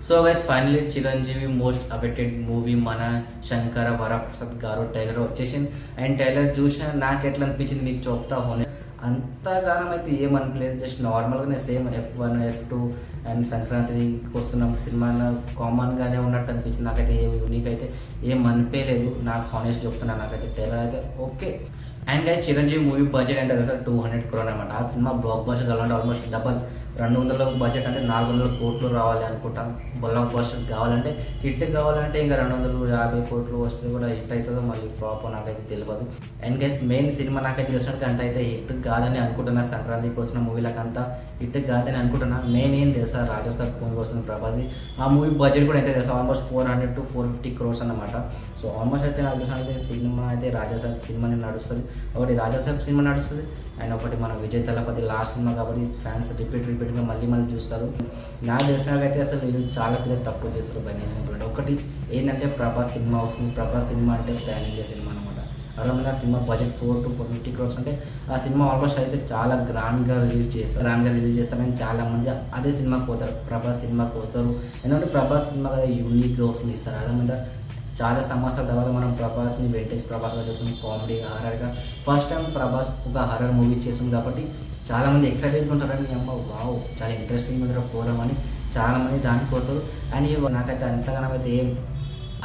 So guys finally Chiranjeevi most awaited movie మన శంకర వరప్రసాద్ గారు trailer వచ్చేసింది. అండ్ ట్రైలర్ చూసిన నాకు ఎట్లా అనిపించింది మీకు చెప్తా హోనే. అంతగానం అయితే ఏమనిపించలేదు, జస్ట్ నార్మల్గానే సేమ్ F1 F2 అండ్ సంక్రాంతికి వస్తున్నాం సినిమా కామన్గానే ఉన్నట్టు అనిపించింది. నాకైతే ఏం యూనిక్ అయితే ఏం అనిపించలేదు. నాకు హానెస్ట్ చెప్తున్నాను, నాకైతే ట్రైలర్ అయితే okay. And guys Chiranjeevi movie budget ఎంత తెలుసా, 200 crore అనమాట. ఆ సినిమా బ్లాక్ బస్టర్ కావాలంటే ఆల్మోస్ట్ డబల్ 200 బడ్జెట్ అంటే 400 కోట్లు రావాలి అనుకుంటాం. బ్లాక్ బస్టర్ కావాలంటే హిట్ కావాలంటే ఇంకా 250 కోట్లు వస్తే కూడా హిట్ అవుతుందో మళ్ళీ ఫ్లాప్ నాకైతే తెలియదు. అండ్ గైస్ మెయిన్ సినిమా నాకైతే తెలిసినట్టు అంత అయితే హిట్ కాదని అనుకుంటున్నా. సంక్రాంతికి వచ్చిన మూవీలకు అంతా హిట్ కాదని అనుకుంటున్నా. మెయిన్ ఏం తెలుసా, రాజసాబ్ మూవీ వస్తుంది ప్రభాస్. ఆ మూవీ బడ్జెట్ కూడా ఎంత తెలుసా, ఆల్మోస్ట్ 400 to 450 crores అన్నమాట. సో ఆల్మోస్ట్ అయితే నాకు తెలిసినట్టు సినిమా అయితే రాజసాబ్ సినిమాని నడుస్తుంది. ఒకటి రాజసాబ్ సినిమా నడుస్తుంది అండ్ ఒకటి మన విజయ్ తలపతి లాస్ట్ సినిమా కాబట్టి ఫ్యాన్స్ రిపీట్గా మళ్ళీ చూస్తారు. నాకు తెలిసినకైతే అసలు వీళ్ళు చాలా పెద్ద తప్పు చేస్తారు బై సింపుల్. ఒకటి ఏంటంటే ప్రభాస్ సినిమా వస్తుంది. ప్రభాస్ సినిమా అంటే ప్లాన్ ఇండియా సినిమా అనమాట. అలా సినిమా బడ్జెట్ 400 to 450 crores అంటే ఆ సినిమా ఆల్మోస్ట్ అయితే చాలా గ్రాండ్గా రిలీజ్ చేస్తారని చాలా మంది అదే సినిమాకి పోతారు, ప్రభాస్ సినిమాకి పోతారు. ఎందుకంటే ప్రభాస్ సినిమా కదా యూనిక్గా వస్తుంది ఇస్తారు. అదే మీద చాలా సంవత్సరాల తర్వాత మనం ప్రభాస్ని వెంటేజ్ ప్రభాస్గా చూస్తున్నాం, కామెడీ హారర్గా. ఫస్ట్ టైం ప్రభాస్ ఒక హారర్ మూవీ చేస్తుంది కాబట్టి చాలామంది ఎక్సైటెడ్గా ఉంటారని అమ్మ వావ్ చాలా ఇంట్రెస్టింగ్ మీద పోదామని చాలామంది దానికి పోతారు. అని నాకైతే అంతగానం అయితే ఏం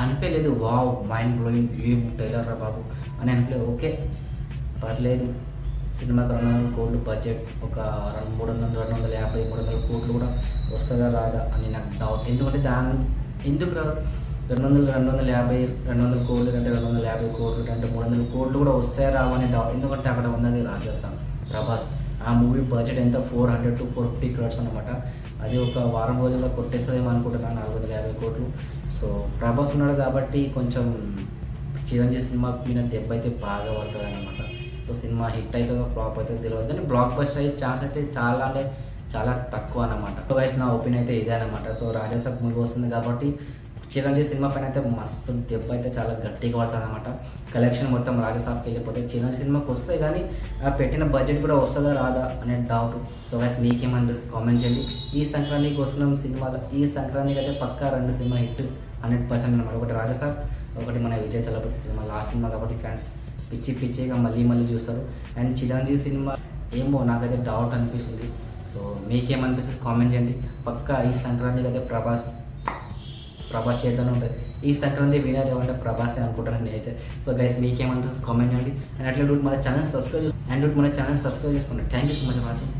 అనిపించలేదు. వావ్ మైండ్ బ్లోయింగ్ ఏం ట్రైలర్ రా బాబు అని అనిపించలేదు. ఓకే పర్లేదు, సినిమాకి 200 కోట్లు బడ్జెట్, ఒక 300, 250, 300 కోట్లు కూడా వస్తుందా రాదా అని నాకు డౌట్. ఎందుకంటే ఎందుకు రాదు 250 కోట్లు అంటే 250 కోట్లు అంటే 300 కోట్లు కూడా వస్తాయి రావని డౌట్. ఎందుకంటే అక్కడ ఉన్నది రాజస్థాన్ ప్రభాస్. ఆ మూవీ బడ్జెట్ ఎంత 400 to 450 crores అనమాట. అది ఒక వారం రోజుల్లో కొట్టేస్తుందేమో అనుకుంటున్నాను 450 కోట్లు. సో ప్రభాస్ ఉన్నాడు కాబట్టి కొంచెం చిరంజీవి సినిమా మీద దెబ్బ అయితే బాగా పడుతుంది అనమాట. సో సినిమా హిట్ అవుతుందో ఫ్లాప్ అవుతుందో తెలియదు, కానీ బ్లాక్ బస్టర్ అయ్యే ఛాన్స్ అయితే చాలా తక్కువ అనమాట. వయసు నా ఒపీనియన్ అయితే ఇదే అనమాట. సో రాజసాబ్ మూవీ వస్తుంది కాబట్టి చిరంజీవి సినిమా పైన అయితే మస్తు దెబ్బ అయితే చాలా గట్టిగా పడుతుంది అనమాట. కలెక్షన్ మొత్తం రాజసాబ్కి వెళ్ళిపోతే చిరంజీవి సినిమాకి వస్తాయి, కానీ ఆ పెట్టిన బడ్జెట్ కూడా వస్తుందా రాదా అనే డౌట్. సో గైస్ మీకేమనిపిస్తుంది కామెంట్ చేయండి. ఈ సంక్రాంతికి వస్తున్నాం సినిమాలో, ఈ సంక్రాంతికి అయితే పక్కా 2 సినిమా హిట్ 100% అనమాట. ఒకటి రాజసాబ్, ఒకటి మన Vijay Thalapathy cinema last cinema కాబట్టి ఫ్యాన్స్ పిచ్చిగా మళ్ళీ చూస్తారు. అండ్ చిరంజీవి సినిమా ఏమో నాకైతే డౌట్ అనిపిస్తుంది. సో మీకేమనిపిస్తుంది కామెంట్ చేయండి. పక్కా ఈ సంక్రాంతికి అయితే ప్రభాస్ చేతనే ఉంటుంది. ఈ సంక్రాంతి వినర్ ఏమంటే ప్రభాసే అనుకుంటాను నేనైతే. సో గైస్ మీకేమనిపిస్తుంది కామెంట్ చేయండి. అండ్ అట్లా మన ఛానల్ సబ్స్క్రైబ్ చేసుకోండి. Thank you so much for watching.